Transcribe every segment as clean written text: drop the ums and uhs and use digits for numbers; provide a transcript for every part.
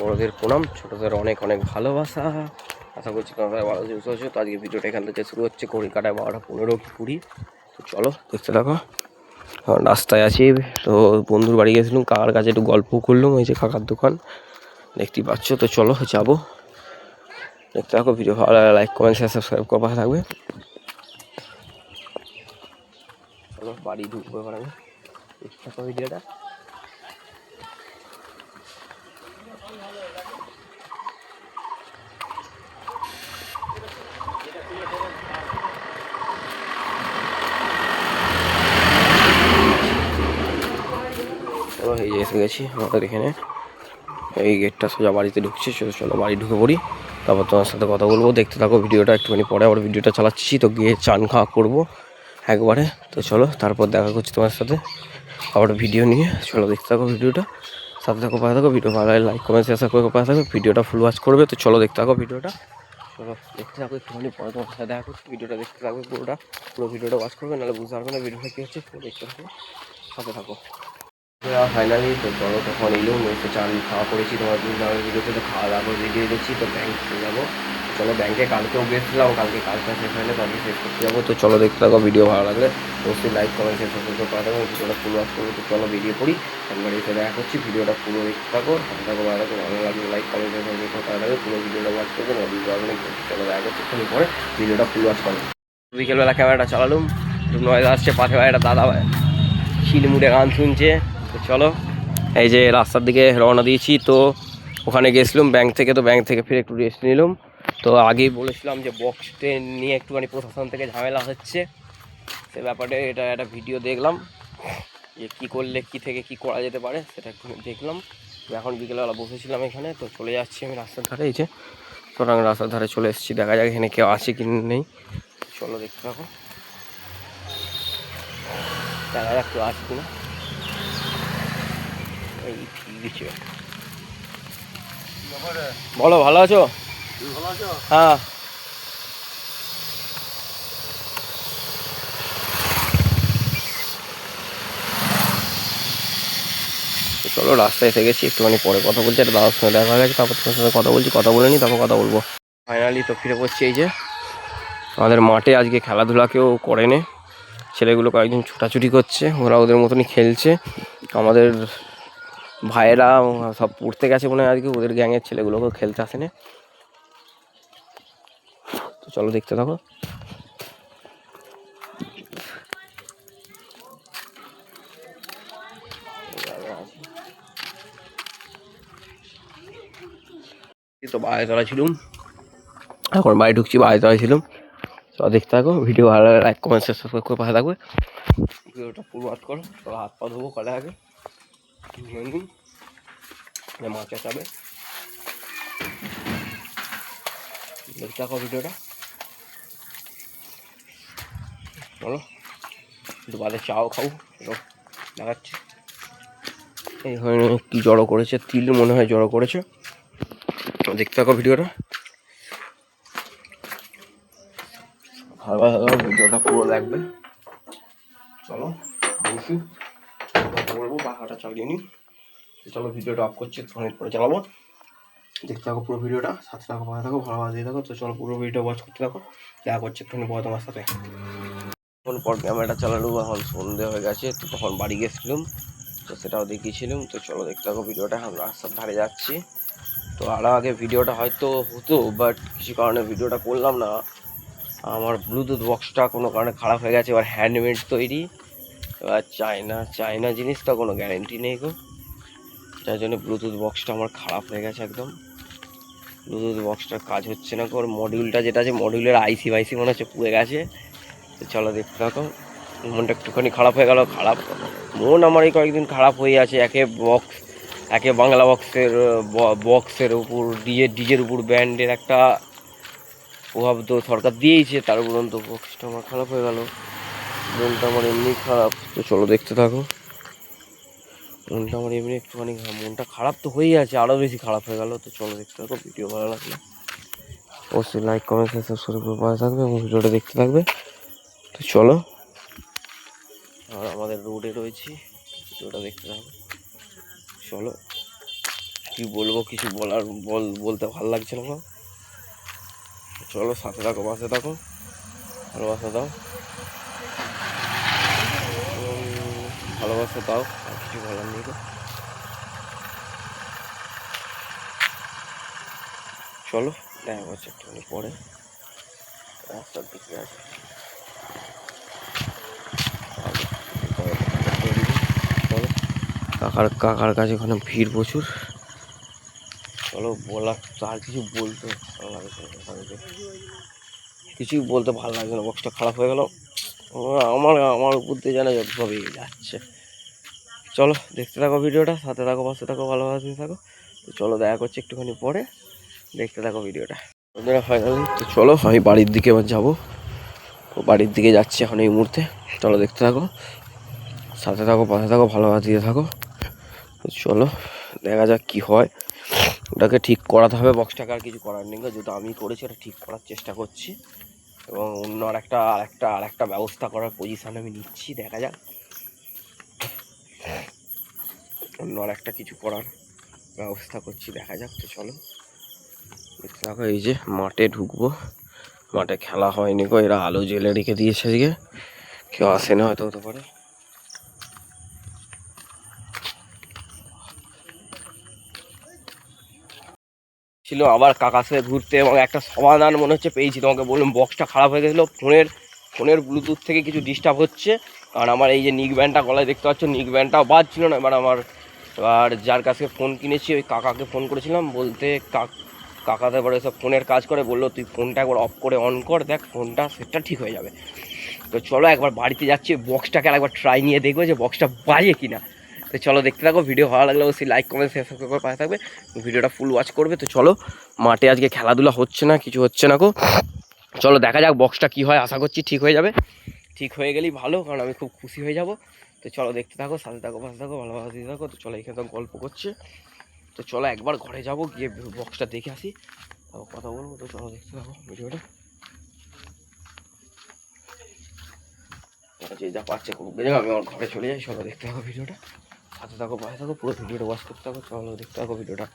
বড়দের প্রণাম, ছোটদের অনেক অনেক ভালোবাসা। আশা করছি তোমরা ভালো সুস্থ আছো। তো আজকে ভিডিওটা এখান থেকে শুরু হচ্ছে, ঘড়ি কাটায় 12:15 কি 20। তো চলো দেখতে থাকো। রাস্তায় আছি, তো বন্ধুর বাড়ি গেছিলাম, কাকার কাছে একটু গল্প করলাম। ওই যে কাকার দোকান দেখতেই পাচ্ছ। তো চলো যাবো, দেখতে থাকো। ভিডিও ভালো লাগে লাইক কমেন্ট শেয়ার সাবস্ক্রাইব করা থাকবে। চলো বাড়ি ঢুকবো এবার আমি, দেখতে থাকো ভিডিওটা। এই যে এসে গেছি আমাদের এখানে, এই গেটটা সোজা বাড়িতে ঢুকছে। চলো বাড়ি ঢুকে পড়ি, তারপর তোমার সাথে কথা বলবো। দেখতে থাকো ভিডিওটা, একটুখানি পরে আবার ভিডিওটা চালাচ্ছি। তো গিয়ে চান খাওয়া করবো একবারে। তো চলো তারপর দেখা করছি তোমার সাথে আবার ভিডিও নিয়ে। চলো দেখতে থাকো ভিডিওটা, সাথে থাকো পাশে থাকো। ভিডিও ভালো লাগে লাইক কমেন্ট শেয়ার করে পাশে থাকবে, ভিডিওটা ফুল ওয়াচ করবে। তো চলো দেখতে থাকো ভিডিওটা, চলো দেখতে থাকো। একটুখানি পরে তোমার সাথে দেখা করছি। ভিডিওটা দেখতে থাকবে পুরো ভিডিওটা ওয়াচ করবে, নাহলে বুঝতে পারবে না ভিডিওটা কী হচ্ছে। দেখতে থাকো, সাথে থাকো। ফাইনালি তো চলো তখন এলো, এসে চান খাওয়া করেছি। তোমার ভিডিওতে তো খাওয়া দাওয়া করে রেডি হয়ে গেছি। তো ব্যাংকে যাবো, চলো ব্যাংকে কালকেও গেছিলাম, কালকে কাজটা শেষ হয়নি, কালকে শেষ করতে যাবো। তো চলো দেখতে থাকো, ভিডিও ভালো লাগলে অবশ্যই লাইক কমেন্ট শেয়ার সাবস্ক্রাইব করে দেবো। ভিডিওটা পুরো ওয়াচ করবো। তো চলো বেরিয়ে পড়ি, একবার এসে দেখা করছি। ভিডিওটা পুরো দেখতে থাকো, সাথে থাকো, ভালো লাগবে। ভালো লাগলে লাইক কমেন্ট শেয়ার সাবস্ক্রাইব করে দেবে। পুরো ভিডিওটা ওয়াচ করবে, বুঝতে পারবে না। চলো দেখা করছি একটু পরে, ভিডিওটা ফুল ওয়াচ করবে। বিকেলবেলা ক্যামেরাটা চালালুম, নয় আসছে পাশে ভাই একটা দাদা ভাই শিলমুড়ে গান শুনছে। তো চলো এই যে রাস্তার দিকে রওনা দিয়েছি। তো ওখানে গেছিলাম ব্যাংক থেকে, তো ব্যাংক থেকে ফিরে একটু রেস্ট নিলাম। তো আগেই বলেছিলাম যে বক্সতে নিয়ে একটুখানি প্রশাসন থেকে ঝামেলা হচ্ছে, সে ব্যাপারে এটা একটা ভিডিও দেখলাম যে কী করলে কী থেকে কী করা যেতে পারে, সেটা একটু দেখলাম। তো এখন বিকেলবেলা বসেছিলাম এখানে, তো চলে যাচ্ছি আমি রাস্তার ধারে। এই যে সুতরাং রাস্তার ধারে চলে এসেছি, দেখা যাক এখানে কেউ আছে কি নেই। চলো দেখতে থাকো, দেখা যাক কেউ আছে কিনা। এই দিচ্ছে, বলো ভালো আছো? হ্যাঁ চলো রাস্তায় এসে গেছি, একটুখানি পরে কথা বলছি। একটা দাদার সঙ্গে দেখা হয়ে গেছে, তারপর তোমার সাথে কথা বলছি। কথা বলে নিই, তারপর কথা বলবো। ফাইনালি তো ফিরে পড়ছি। এই যে আমাদের মাঠে আজকে খেলাধুলা কেউ করেনি, ছেলেগুলো কয়েকদিন ছুটাছুটি করছে, ওরা ওদের মতনই খেলছে। আমাদের ভাইয়েরা সব পড়তে গেছে মনে হয় আজকে, ওদের গ্যাংয়ের ছেলেগুলোকেও খেলতে আসেনি। তো চলো দেখতে থাকো। তো বাড়িতলা ছিলাম, এখন বাড়ি ঢুকছি। বাড়িতলা ছিলাম, তো দেখতে থাকো। ভিডিও ভালো লাগে লাইক কমেন্ট শেয়ার সাবস্ক্রাইব করে পাশে থাকবে। ভিডিওটা ফুল ওয়াচ করো। তো হাত পা ধোবো কলে আগে, মাছ চাবে। দেখতে থাকো ভিডিওটা, চলো একটু বাদে চাও খাও। দেখাচ্ছি এই হয় কি জড়ো করেছে, তিল মনে হয় জড়ো করেছে। দেখতে থাকো ভিডিওটা, ভালো ভিডিওটা পুরো লাগবে। চলো বসি, বলবো পাখাটা চালিয়ে নিই। চলো ভিডিওটা অফ করছি, ফোনের পরে চালাবো। দেখতে থাকো পুরো ভিডিওটা, সাথে থাকো, ভালো থাকো, ভালো দিয়ে থাকো। তো চলো পুরো ভিডিও ওয়াচ করতে থাকো, দেখা করছে একটুখানি পরে তোমার সাথে। তখন পর ক্যামেরাটা চালানো, এখন সন্ধে হয়ে গেছে। তো তখন বাড়ি গেছিলাম, তো সেটাও দেখিয়েছিলাম। তো চলো দেখতে থাকো ভিডিওটা, এখন রাস্তার ধারে যাচ্ছি। তো আরও আগে ভিডিওটা হয়তো হতো, বাট কিছু কারণে ভিডিওটা করলাম না। আমার ব্লুটুথ বক্সটা কোনো কারণে খারাপ হয়ে গেছে। এবার হ্যান্ডমেড তৈরি, এবার চায়না জিনিসটা কোনো গ্যারেন্টি নেই গো, যার জন্য ব্লুটুথ বক্সটা আমার খারাপ হয়ে গেছে একদম। ব্লুটুথ বক্সটার কাজ হচ্ছে না, ওর মডিউলটা যেটা আছে, মডিউলের আইসি বাইসি মনে হচ্ছে পুড়ে গেছে। তো চলো দেখতে থাকো। মনটা একটুখানি খারাপ হয়ে গেল। খারাপ মন আমার এই কয়েকদিন খারাপ হয়ে আছে। একে বাংলা বক্সের উপর ডিজের উপর ব্যান্ডের একটা প্রভাব তো সরকার দিয়েছে, তার উপরন্ত বক্সটা আমার খারাপ হয়ে গেল। মনটা আমার এমনি খারাপ। তো চলো দেখতে থাকো। মনটা আমার এমনি একটুখানি, মনটা খারাপ তো হয়েই আছে, আরও বেশি খারাপ হয়ে গেল। তো চলো দেখতে থাকো, ভিডিও ভালো লাগলে অবশ্যই লাইক কমেন্ট সাবস্ক্রাইব করে পাশে থাকবে এবং ভিডিওটা দেখতে থাকবে। তো চলো, আর আমাদের রোডে রয়েছি, ভিডিওটা দেখতে থাকো। চলো কি বলবো, কিছু বলতে ভালো লাগছে না গো। চলো সাথে থাকো, পাশে থাকো, ভালোবাসা দাও, ভালোবাসা দাও, আর কিছু বলার নেই গো। চলো দেখা হচ্ছে একটুখানি পরে, রাস্তার দিকে আছে। চলো, কাকার কাছে ওখানে ভিড় প্রচুর। চলো বলার তো আর কিছু বলতে ভালো লাগছে না, কিছুই বলতে ভালো লাগছে না, বক্সটা খারাপ হয়ে গেল। আমার উপর দিয়ে জানা যতভাবে যাচ্ছে। চলো দেখতে থাকো ভিডিওটা, সাথে থাকো, পাশে থাকো, ভালোবাসতে থাকো। তো চলো দেখা করছি একটুখানি পরে, দেখতে থাকো ভিডিওটা। ফাইনালি তো চলো আমি বাড়ির দিকে এবার যাবো, তো বাড়ির দিকে যাচ্ছি এখন এই মুহূর্তে। চলো দেখতে থাকো, সাথে থাকো, পাশে থাকো, ভালোবাসা দিয়ে থাকো। তো চলো দেখা যাক কি হয়। ওটাকে ঠিক করাতে হবে বক্সটাকে, আর কিছু করার নেই, যেহেতু আমি করেছি ওটা ঠিক করার চেষ্টা করছি, এবং অন্য আরেকটা ব্যবস্থা করার পজিশন আমি নিচ্ছি। দেখা যাক অন্য আরেকটা কিছু করার ব্যবস্থা করছি, দেখা যাক। তো চলো দেখতে থাকো। এই যে মাঠে ঢুকবো, মাঠে খেলা হয়নি গো, এরা আলো জ্বেলে রেখে দিয়েছে, এদিকে কেউ আসে না হয়তো, হতে পারে। ছিল আবার কাকার সাথে ঘুরতে, এবং একটা সমাধান মনে হচ্ছে পেয়েছি। তোমাকে বললাম বক্সটা খারাপ হয়ে গেছিলো, ফোনের ব্লুটুথ থেকে কিছু ডিস্টার্ব হচ্ছে। কারণ আমার এই যে নিক ব্যান্ডটা গলায় দেখতে পাচ্ছ, নিক ব্যান্ডটাও বাজছিল না। এবার যার কাছে ফোন কিনেছি ওই কাকাকে ফোন করেছিলাম, বলতে কাকাতে এবার সব ফোনের কাজ করে, বললো তুই ফোনটা একবার অফ করে অন কর, দেখ ফোনটা সেটটা ঠিক হয়ে যাবে। তো চলো একবার বাড়িতে যাচ্ছি, বক্সটাকে আর একবার ট্রাই নিয়ে দেখবো যে বক্সটা বাজে কিনা। তো চলো দেখতে থাকো, ভিডিও ভালো লাগলে অবশ্যই লাইক কমেন্ট শেয়ার করে পাশে থাকবে, ভিডিওটা ফুল ওয়াচ করবে। তো চলো, মাঠে আজকে খেলাধুলা হচ্ছে না, কিছু হচ্ছে না গো। চলো দেখা যাক বক্সটা কি হয়, আশা করছি ঠিক হয়ে যাবে। ঠিক হয়ে গেলেই ভালো, কারণ আমি খুব খুশি হয়ে যাব। তো চলো দেখতে থাকো, সাথে থাকো, পাশে থাকো, ভালোভাবে দিয়ে থাকো। তো চলো এখানে তো গল্প করছে, তো চলো একবার ঘরে যাবো, গিয়ে বক্সটা দেখে আসি, তারপর কথা বলবো। তো চলো দেখতে থাকো ভিডিওটা, যে যা পাচ্ছে খুব আমি আমার ঘরে চলে যাই। চলো দেখতে থাকো ভিডিওটা, সাথে থাকো, পাশে থাকো, পুরো ভিডিওটা ওয়াচ করতে থাকো। চলো দেখতে থাকো ভিডিওটা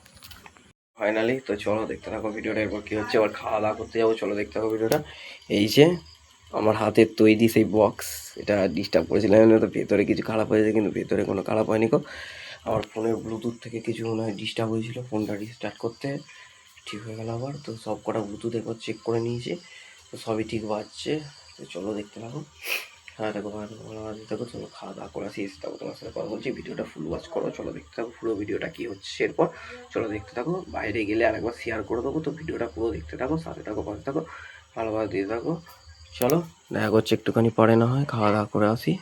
ফাইনালি। তো চলো দেখতে থাকো ভিডিওটা, এরপর কী হচ্ছে, এবার খাওয়া দাওয়া করতে যাবো। চলো দেখতে থাকো ভিডিওটা। এই যে আমার হাতের তৈরি সেই বক্স, এটা ডিস্টার্ব করেছিলাম, তো ভেতরে কিছু খারাপ হয়েছে, কিন্তু ভেতরে কোনো খারাপ হয়নি গো। আমার ফোনের ব্লুটুথ থেকে কিছু মনে হয় ডিস্টার্ব হয়েছিল, ফোনটা রিস্টার্ট করতে ঠিক হয়ে গেল আবার। তো সব কটা ব্লুটুথ একবার চেক করে নিয়েছি, তো সবই ঠিক বাজছে। তো চলো দেখতে থাকো, হ্যাঁ দেখো ভালো দেখো। চলো খাওয়া দাওয়া করে আসি, তারপর তোমার সাথে কথা বলছি। ভিডিওটা ফুল ওয়াচ করো, চলো দেখতে থাকো পুরো ভিডিওটা কী হচ্ছে এরপর। চলো দেখতে থাকো, বাইরে গেলে আরেকবার শেয়ার করে দেবো। তো ভিডিওটা পুরো দেখতে থাকো, সাথে থাকো, পাশে থাকো, ভালোভাবে দিয়ে থাকো। চলো দেখা করছে একটুখানি পরে, না হয় খাওয়া দাওয়া করে আসি।